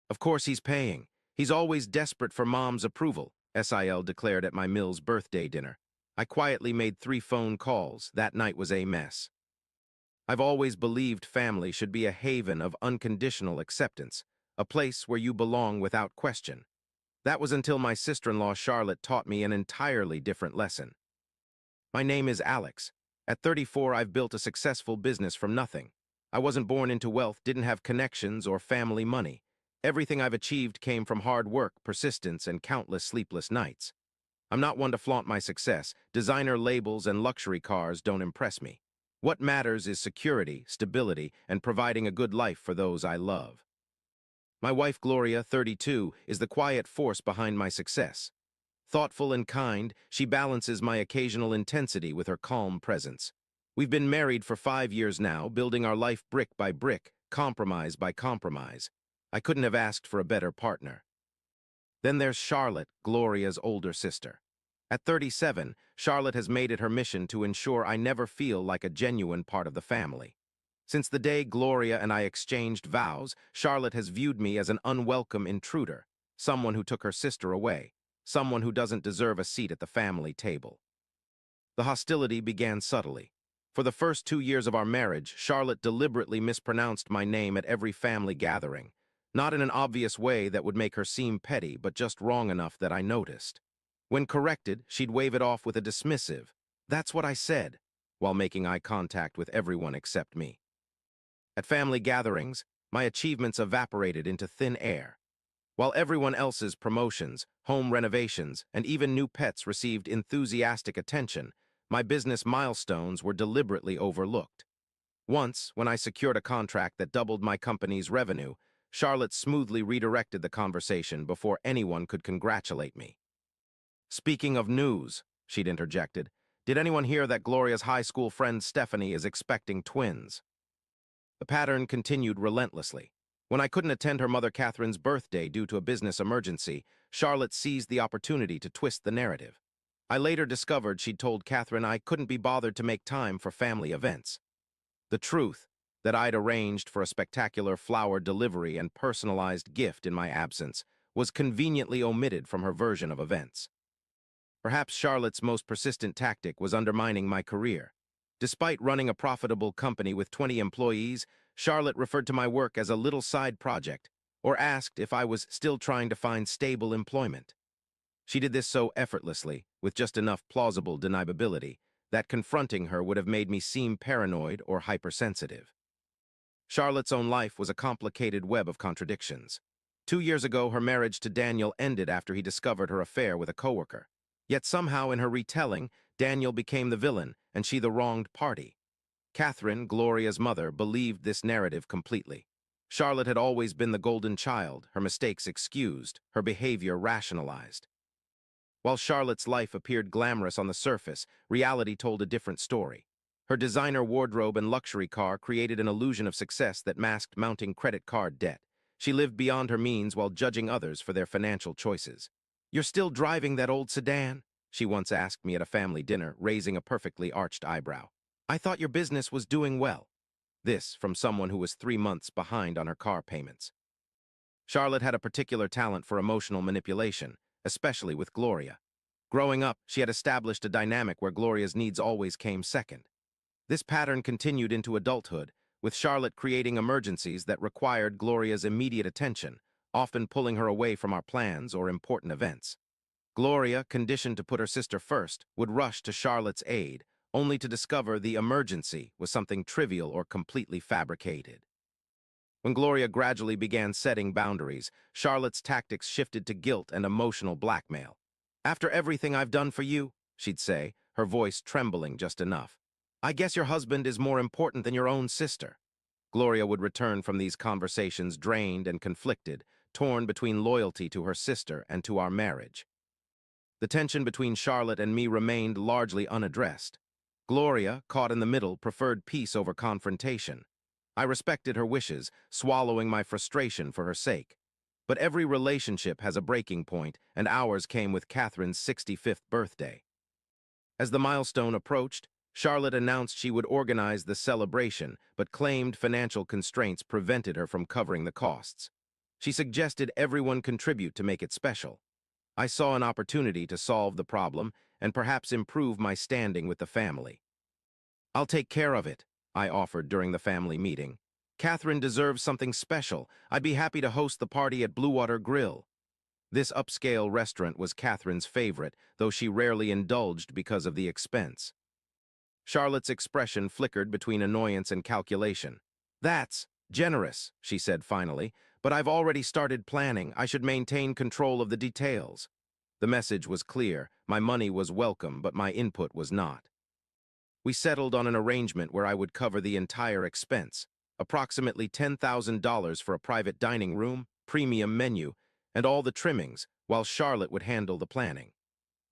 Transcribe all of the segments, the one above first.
Of course he's paying. He's always desperate for Mom's approval, SIL declared at my Mill's birthday dinner. I quietly made 3 phone calls. That night was a mess. I've always believed family should be a haven of unconditional acceptance, a place where you belong without question. That was until my sister-in-law Charlotte taught me an entirely different lesson. My name is Alex. At 34, I've built a successful business from nothing. I wasn't born into wealth, didn't have connections or family money. Everything I've achieved came from hard work, persistence, and countless sleepless nights. I'm not one to flaunt my success. Designer labels and luxury cars don't impress me. What matters is security, stability, and providing a good life for those I love. My wife, Gloria, 32, is the quiet force behind my success. Thoughtful and kind, she balances my occasional intensity with her calm presence. We've been married for 5 years now, building our life brick by brick, compromise by compromise. I couldn't have asked for a better partner. Then there's Charlotte, Gloria's older sister. At 37, Charlotte has made it her mission to ensure I never feel like a genuine part of the family. Since the day Gloria and I exchanged vows, Charlotte has viewed me as an unwelcome intruder, someone who took her sister away, someone who doesn't deserve a seat at the family table. The hostility began subtly. For the first 2 years of our marriage, Charlotte deliberately mispronounced my name at every family gathering, not in an obvious way that would make her seem petty, but just wrong enough that I noticed. When corrected, she'd wave it off with a dismissive, "That's what I said," while making eye contact with everyone except me. At family gatherings, my achievements evaporated into thin air. While everyone else's promotions, home renovations, and even new pets received enthusiastic attention, my business milestones were deliberately overlooked. Once, when I secured a contract that doubled my company's revenue, Charlotte smoothly redirected the conversation before anyone could congratulate me. "Speaking of news," she'd interjected, "did anyone hear that Gloria's high school friend Stephanie is expecting twins?" The pattern continued relentlessly. When I couldn't attend her mother Catherine's birthday due to a business emergency, Charlotte seized the opportunity to twist the narrative. I later discovered she'd told Catherine I couldn't be bothered to make time for family events. The truth, that I'd arranged for a spectacular flower delivery and personalized gift in my absence, was conveniently omitted from her version of events. Perhaps Charlotte's most persistent tactic was undermining my career. Despite running a profitable company with 20 employees, Charlotte referred to my work as a little side project, or asked if I was still trying to find stable employment. She did this so effortlessly, with just enough plausible deniability, that confronting her would have made me seem paranoid or hypersensitive. Charlotte's own life was a complicated web of contradictions. 2 years ago, her marriage to Daniel ended after he discovered her affair with a coworker. Yet somehow in her retelling, Daniel became the villain and she the wronged party. Catherine, Gloria's mother, believed this narrative completely. Charlotte had always been the golden child, her mistakes excused, her behavior rationalized. While Charlotte's life appeared glamorous on the surface, reality told a different story. Her designer wardrobe and luxury car created an illusion of success that masked mounting credit card debt. She lived beyond her means while judging others for their financial choices. "You're still driving that old sedan?" she once asked me at a family dinner, raising a perfectly arched eyebrow. "I thought your business was doing well." This from someone who was 3 months behind on her car payments. Charlotte had a particular talent for emotional manipulation, especially with Gloria. Growing up, she had established a dynamic where Gloria's needs always came second. This pattern continued into adulthood, with Charlotte creating emergencies that required Gloria's immediate attention, often pulling her away from our plans or important events. Gloria, conditioned to put her sister first, would rush to Charlotte's aid, only to discover the emergency was something trivial or completely fabricated. When Gloria gradually began setting boundaries, Charlotte's tactics shifted to guilt and emotional blackmail. "After everything I've done for you," she'd say, her voice trembling just enough, "I guess your husband is more important than your own sister." Gloria would return from these conversations drained and conflicted, torn between loyalty to her sister and to our marriage. The tension between Charlotte and me remained largely unaddressed. Gloria, caught in the middle, preferred peace over confrontation. I respected her wishes, swallowing my frustration for her sake. But every relationship has a breaking point, and ours came with Catherine's 65th birthday. As the milestone approached, Charlotte announced she would organize the celebration, but claimed financial constraints prevented her from covering the costs. She suggested everyone contribute to make it special. I saw an opportunity to solve the problem and perhaps improve my standing with the family. "I'll take care of it," I offered during the family meeting. "Catherine deserves something special. I'd be happy to host the party at Blue Water Grill." This upscale restaurant was Catherine's favorite, though she rarely indulged because of the expense. Charlotte's expression flickered between annoyance and calculation. "That's generous," she said finally, "but I've already started planning. I should maintain control of the details." The message was clear. My money was welcome, but my input was not. We settled on an arrangement where I would cover the entire expense, approximately $10,000 for a private dining room, premium menu, and all the trimmings, while Charlotte would handle the planning.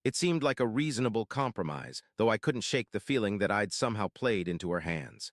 It seemed like a reasonable compromise, though I couldn't shake the feeling that I'd somehow played into her hands.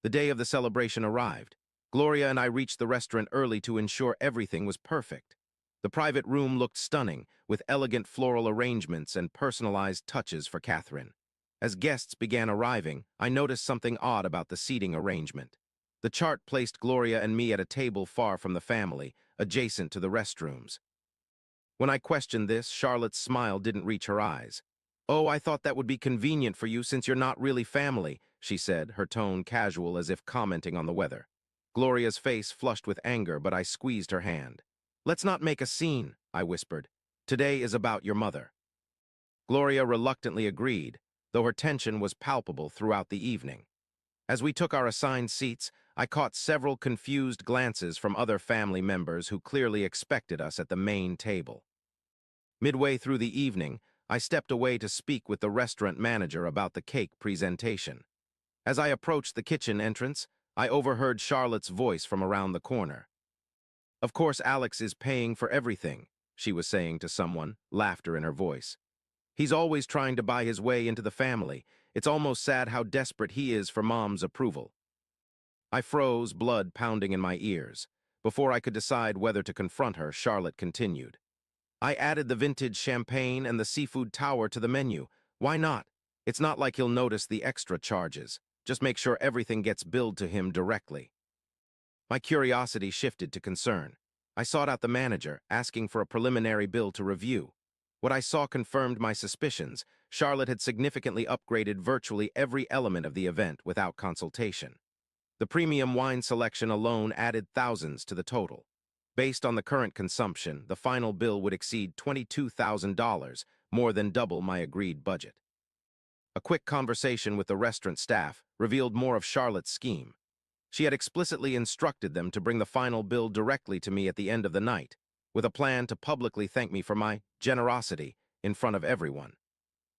The day of the celebration arrived. Gloria and I reached the restaurant early to ensure everything was perfect. The private room looked stunning, with elegant floral arrangements and personalized touches for Catherine. As guests began arriving, I noticed something odd about the seating arrangement. The chart placed Gloria and me at a table far from the family, adjacent to the restrooms. When I questioned this, Charlotte's smile didn't reach her eyes. "Oh, I thought that would be convenient for you since you're not really family," she said, her tone casual as if commenting on the weather. Gloria's face flushed with anger, but I squeezed her hand. "Let's not make a scene," I whispered. "Today is about your mother." Gloria reluctantly agreed, though her tension was palpable throughout the evening. As we took our assigned seats, I caught several confused glances from other family members who clearly expected us at the main table. Midway through the evening, I stepped away to speak with the restaurant manager about the cake presentation. As I approached the kitchen entrance, I overheard Charlotte's voice from around the corner. "Of course Alex is paying for everything," she was saying to someone, laughter in her voice. "He's always trying to buy his way into the family. It's almost sad how desperate he is for Mom's approval." I froze, blood pounding in my ears. Before I could decide whether to confront her, Charlotte continued. "I added the vintage champagne and the seafood tower to the menu. Why not? It's not like he'll notice the extra charges. Just make sure everything gets billed to him directly." My curiosity shifted to concern. I sought out the manager, asking for a preliminary bill to review. What I saw confirmed my suspicions. Charlotte had significantly upgraded virtually every element of the event without consultation. The premium wine selection alone added thousands to the total. Based on the current consumption, the final bill would exceed $22,000, more than double my agreed budget. A quick conversation with the restaurant staff revealed more of Charlotte's scheme. She had explicitly instructed them to bring the final bill directly to me at the end of the night, with a plan to publicly thank me for my generosity in front of everyone.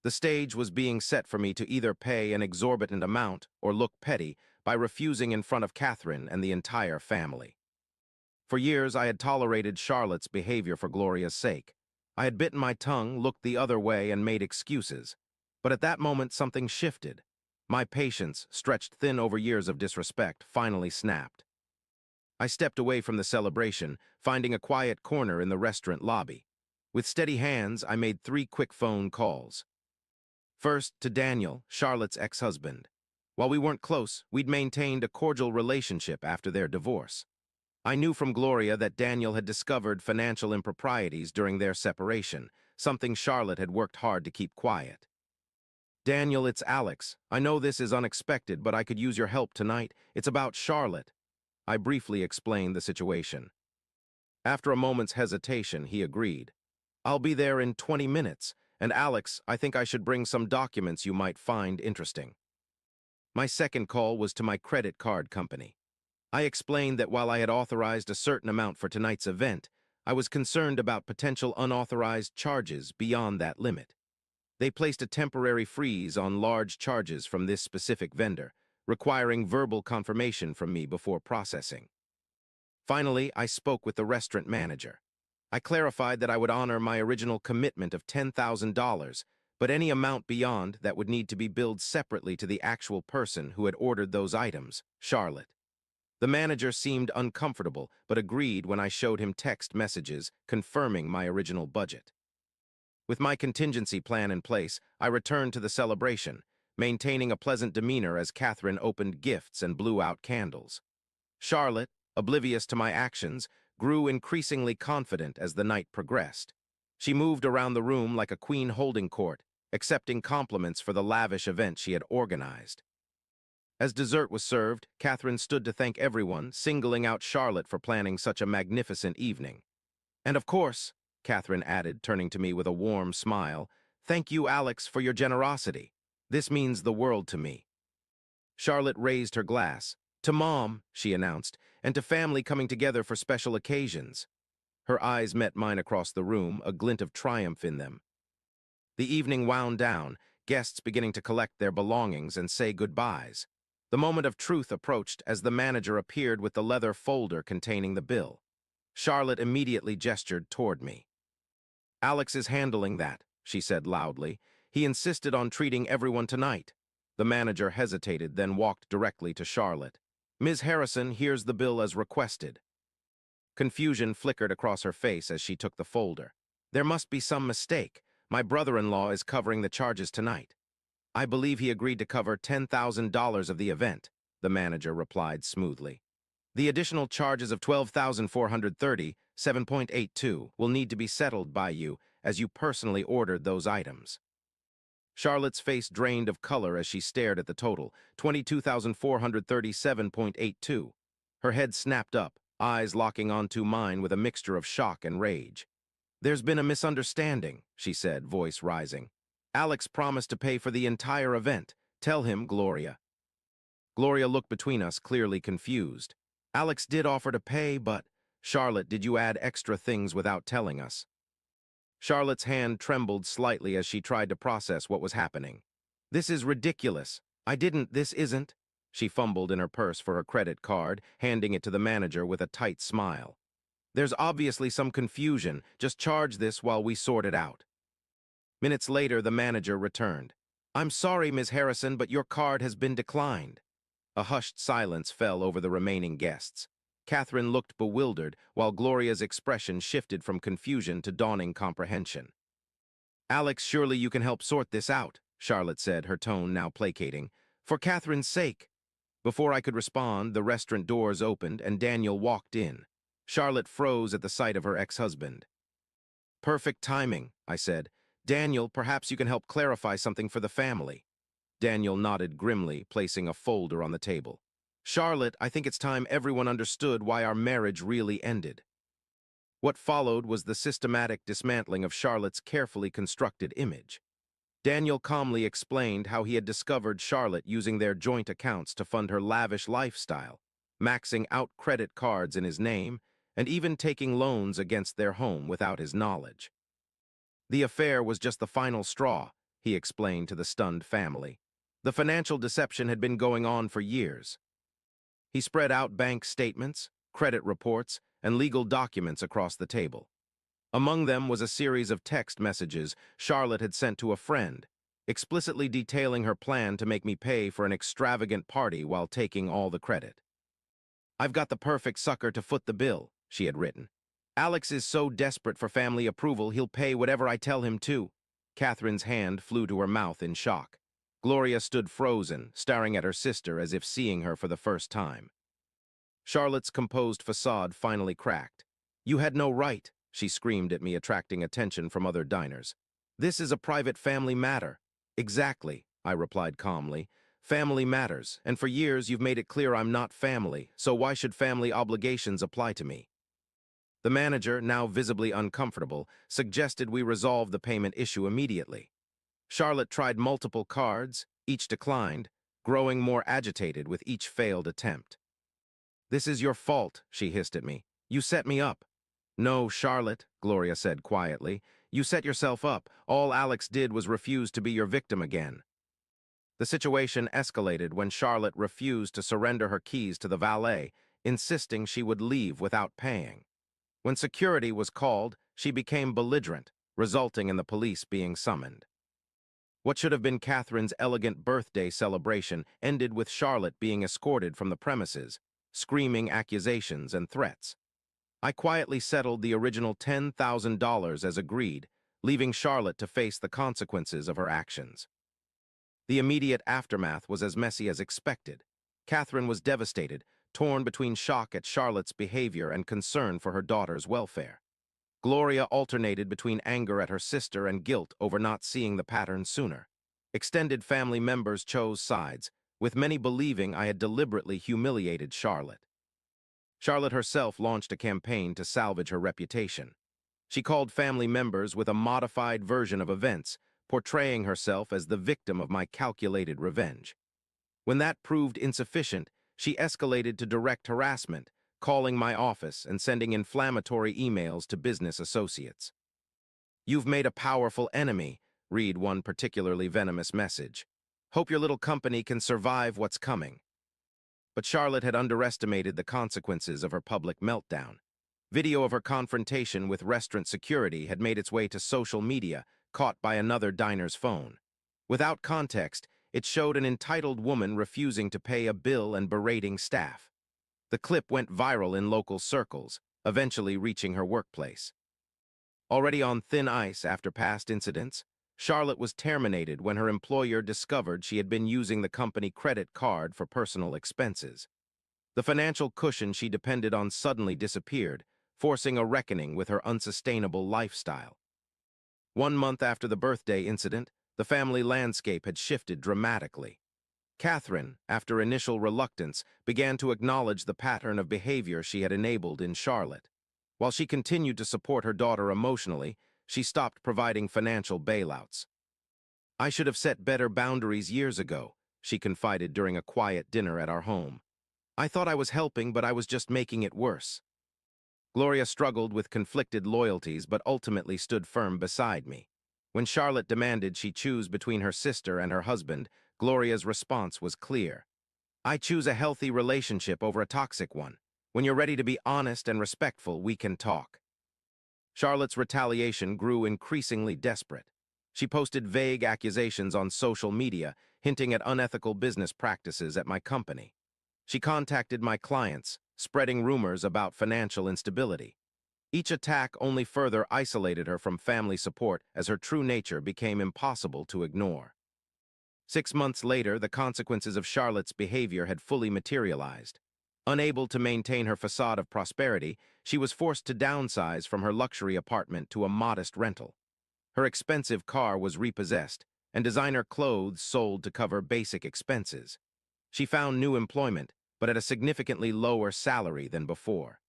The stage was being set for me to either pay an exorbitant amount or look petty by refusing in front of Catherine and the entire family. For years, I had tolerated Charlotte's behavior for Gloria's sake. I had bitten my tongue, looked the other way, and made excuses. But at that moment, something shifted. My patience, stretched thin over years of disrespect, finally snapped. I stepped away from the celebration, finding a quiet corner in the restaurant lobby. With steady hands, I made 3 quick phone calls. First, to Daniel, Charlotte's ex-husband. While we weren't close, we'd maintained a cordial relationship after their divorce. I knew from Gloria that Daniel had discovered financial improprieties during their separation, something Charlotte had worked hard to keep quiet. "Daniel, it's Alex. I know this is unexpected, but I could use your help tonight. It's about Charlotte." I briefly explained the situation. After a moment's hesitation, he agreed. "I'll be there in 20 minutes, and Alex, I think I should bring some documents you might find interesting." My second call was to my credit card company. I explained that while I had authorized a certain amount for tonight's event, I was concerned about potential unauthorized charges beyond that limit. They placed a temporary freeze on large charges from this specific vendor, requiring verbal confirmation from me before processing. Finally, I spoke with the restaurant manager. I clarified that I would honor my original commitment of $10,000, but any amount beyond that would need to be billed separately to the actual person who had ordered those items, Charlotte. The manager seemed uncomfortable, but agreed when I showed him text messages confirming my original budget. With my contingency plan in place, I returned to the celebration, maintaining a pleasant demeanor as Catherine opened gifts and blew out candles. Charlotte, oblivious to my actions, grew increasingly confident as the night progressed. She moved around the room like a queen holding court, accepting compliments for the lavish event she had organized. As dessert was served, Catherine stood to thank everyone, singling out Charlotte for planning such a magnificent evening. And of course, Catherine added, turning to me with a warm smile, thank you, Alex, for your generosity. This means the world to me. Charlotte raised her glass. To Mom, she announced, and to family coming together for special occasions. Her eyes met mine across the room, a glint of triumph in them. The evening wound down, guests beginning to collect their belongings and say goodbyes. The moment of truth approached as the manager appeared with the leather folder containing the bill. Charlotte immediately gestured toward me. Alex is handling that, she said loudly. He insisted on treating everyone tonight. The manager hesitated, then walked directly to Charlotte. Ms. Harrison, here's the bill as requested. Confusion flickered across her face as she took the folder. There must be some mistake. My brother-in-law is covering the charges tonight. I believe he agreed to cover $10,000 of the event, the manager replied smoothly. The additional charges of $12,430, 7.82, will need to be settled by you, as you personally ordered those items. Charlotte's face drained of color as she stared at the total, $22,437.82. Her head snapped up, eyes locking onto mine with a mixture of shock and rage. There's been a misunderstanding, she said, voice rising. Alex promised to pay for the entire event. Tell him, Gloria. Gloria looked between us, clearly confused. Alex did offer to pay, but... Charlotte, did you add extra things without telling us? Charlotte's hand trembled slightly as she tried to process what was happening. This is ridiculous. This isn't. She fumbled in her purse for her credit card, handing it to the manager with a tight smile. There's obviously some confusion. Just charge this while we sort it out. Minutes later, the manager returned. I'm sorry, Ms. Harrison, but your card has been declined. A hushed silence fell over the remaining guests. Catherine looked bewildered, while Gloria's expression shifted from confusion to dawning comprehension. Alex, surely you can help sort this out, Charlotte said, her tone now placating. For Catherine's sake. Before I could respond, the restaurant doors opened and Daniel walked in. Charlotte froze at the sight of her ex-husband. Perfect timing, I said. Daniel, perhaps you can help clarify something for the family. Daniel nodded grimly, placing a folder on the table. Charlotte, I think it's time everyone understood why our marriage really ended. What followed was the systematic dismantling of Charlotte's carefully constructed image. Daniel calmly explained how he had discovered Charlotte using their joint accounts to fund her lavish lifestyle, maxing out credit cards in his name, and even taking loans against their home without his knowledge. The affair was just the final straw, he explained to the stunned family. The financial deception had been going on for years. He spread out bank statements, credit reports, and legal documents across the table. Among them was a series of text messages Charlotte had sent to a friend, explicitly detailing her plan to make me pay for an extravagant party while taking all the credit. I've got the perfect sucker to foot the bill, she had written. Alex is so desperate for family approval he'll pay whatever I tell him to. Catherine's hand flew to her mouth in shock. Gloria stood frozen, staring at her sister as if seeing her for the first time. Charlotte's composed facade finally cracked. You had no right, she screamed at me, attracting attention from other diners. This is a private family matter. Exactly, I replied calmly. Family matters, and for years you've made it clear I'm not family, so why should family obligations apply to me? The manager, now visibly uncomfortable, suggested we resolve the payment issue immediately. Charlotte tried multiple cards, each declined, growing more agitated with each failed attempt. This is your fault, she hissed at me. You set me up. No, Charlotte, Gloria said quietly. You set yourself up. All Alex did was refuse to be your victim again. The situation escalated when Charlotte refused to surrender her keys to the valet, insisting she would leave without paying. When security was called, she became belligerent, resulting in the police being summoned. What should have been Catherine's elegant birthday celebration ended with Charlotte being escorted from the premises, screaming accusations and threats. I quietly settled the original $10,000 as agreed, leaving Charlotte to face the consequences of her actions. The immediate aftermath was as messy as expected. Catherine was devastated, torn between shock at Charlotte's behavior and concern for her daughter's welfare. Gloria alternated between anger at her sister and guilt over not seeing the pattern sooner. Extended family members chose sides, with many believing I had deliberately humiliated Charlotte. Charlotte herself launched a campaign to salvage her reputation. She called family members with a modified version of events, portraying herself as the victim of my calculated revenge. When that proved insufficient, she escalated to direct harassment, calling my office and sending inflammatory emails to business associates. "You've made a powerful enemy," read one particularly venomous message. "Hope your little company can survive what's coming." But Charlotte had underestimated the consequences of her public meltdown. Video of her confrontation with restaurant security had made its way to social media, caught by another diner's phone. Without context, it showed an entitled woman refusing to pay a bill and berating staff. The clip went viral in local circles, eventually reaching her workplace. Already on thin ice after past incidents, Charlotte was terminated when her employer discovered she had been using the company credit card for personal expenses. The financial cushion she depended on suddenly disappeared, forcing a reckoning with her unsustainable lifestyle. 1 month after the birthday incident, the family landscape had shifted dramatically. Catherine, after initial reluctance, began to acknowledge the pattern of behavior she had enabled in Charlotte. While she continued to support her daughter emotionally, she stopped providing financial bailouts. "I should have set better boundaries years ago," she confided during a quiet dinner at our home. "I thought I was helping, but I was just making it worse." Gloria struggled with conflicted loyalties but ultimately stood firm beside me. When Charlotte demanded she choose between her sister and her husband, Gloria's response was clear. "I choose a healthy relationship over a toxic one. When you're ready to be honest and respectful, we can talk." Charlotte's retaliation grew increasingly desperate. She posted vague accusations on social media, hinting at unethical business practices at my company. She contacted my clients, spreading rumors about financial instability. Each attack only further isolated her from family support as her true nature became impossible to ignore. 6 months later, the consequences of Charlotte's behavior had fully materialized. Unable to maintain her facade of prosperity, she was forced to downsize from her luxury apartment to a modest rental. Her expensive car was repossessed, and designer clothes sold to cover basic expenses. She found new employment, but at a significantly lower salary than before.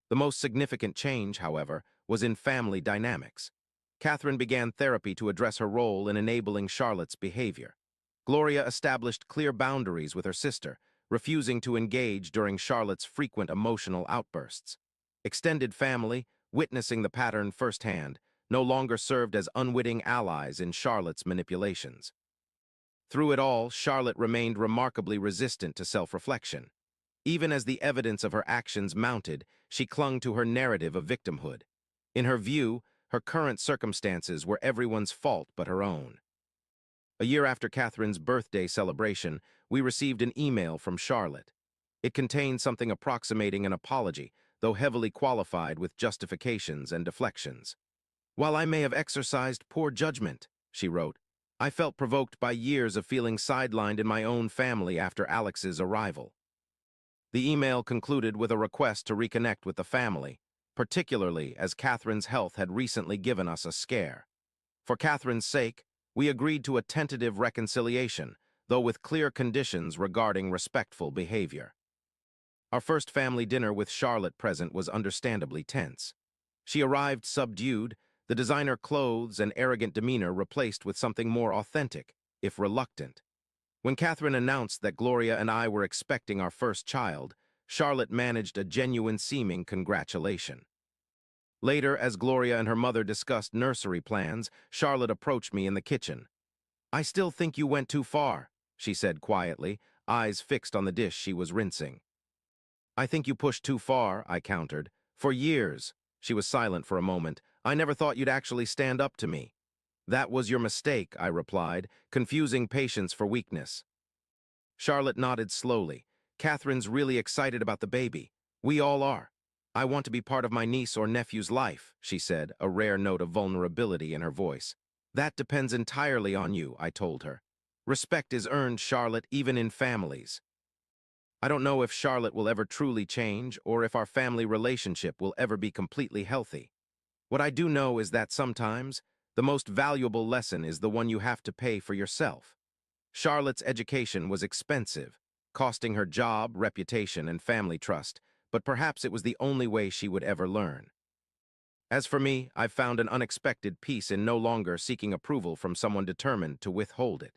The most significant change, however, was in family dynamics. Catherine began therapy to address her role in enabling Charlotte's behavior. Gloria established clear boundaries with her sister, refusing to engage during Charlotte's frequent emotional outbursts. Extended family, witnessing the pattern firsthand, no longer served as unwitting allies in Charlotte's manipulations. Through it all, Charlotte remained remarkably resistant to self-reflection. Even as the evidence of her actions mounted, she clung to her narrative of victimhood. In her view, her current circumstances were everyone's fault but her own. A year after Catherine's birthday celebration, we received an email from Charlotte. It contained something approximating an apology, though heavily qualified with justifications and deflections. "While I may have exercised poor judgment," she wrote, "I felt provoked by years of feeling sidelined in my own family after Alex's arrival." The email concluded with a request to reconnect with the family, particularly as Catherine's health had recently given us a scare. For Catherine's sake, we agreed to a tentative reconciliation, though with clear conditions regarding respectful behavior. Our first family dinner with Charlotte present was understandably tense. She arrived subdued, the designer clothes and arrogant demeanor replaced with something more authentic, if reluctant. When Catherine announced that Gloria and I were expecting our first child, Charlotte managed a genuine-seeming congratulation. Later, as Gloria and her mother discussed nursery plans, Charlotte approached me in the kitchen. "I still think you went too far," she said quietly, eyes fixed on the dish she was rinsing. "I think you pushed too far," I countered. "For years." She was silent for a moment. "I never thought you'd actually stand up to me." "That was your mistake," I replied, confusing patience for weakness. Charlotte nodded slowly. "Catherine's really excited about the baby. We all are. I want to be part of my niece or nephew's life," she said, a rare note of vulnerability in her voice. "That depends entirely on you," I told her. "Respect is earned, Charlotte, even in families." I don't know if Charlotte will ever truly change or if our family relationship will ever be completely healthy. What I do know is that sometimes the most valuable lesson is the one you have to pay for yourself. Charlotte's education was expensive, costing her job, reputation, and family trust, but perhaps it was the only way she would ever learn. As for me, I've found an unexpected peace in no longer seeking approval from someone determined to withhold it.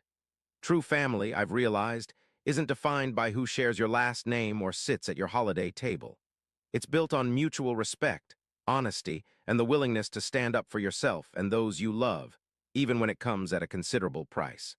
True family, I've realized, isn't defined by who shares your last name or sits at your holiday table. It's built on mutual respect, honesty, and the willingness to stand up for yourself and those you love, even when it comes at a considerable price.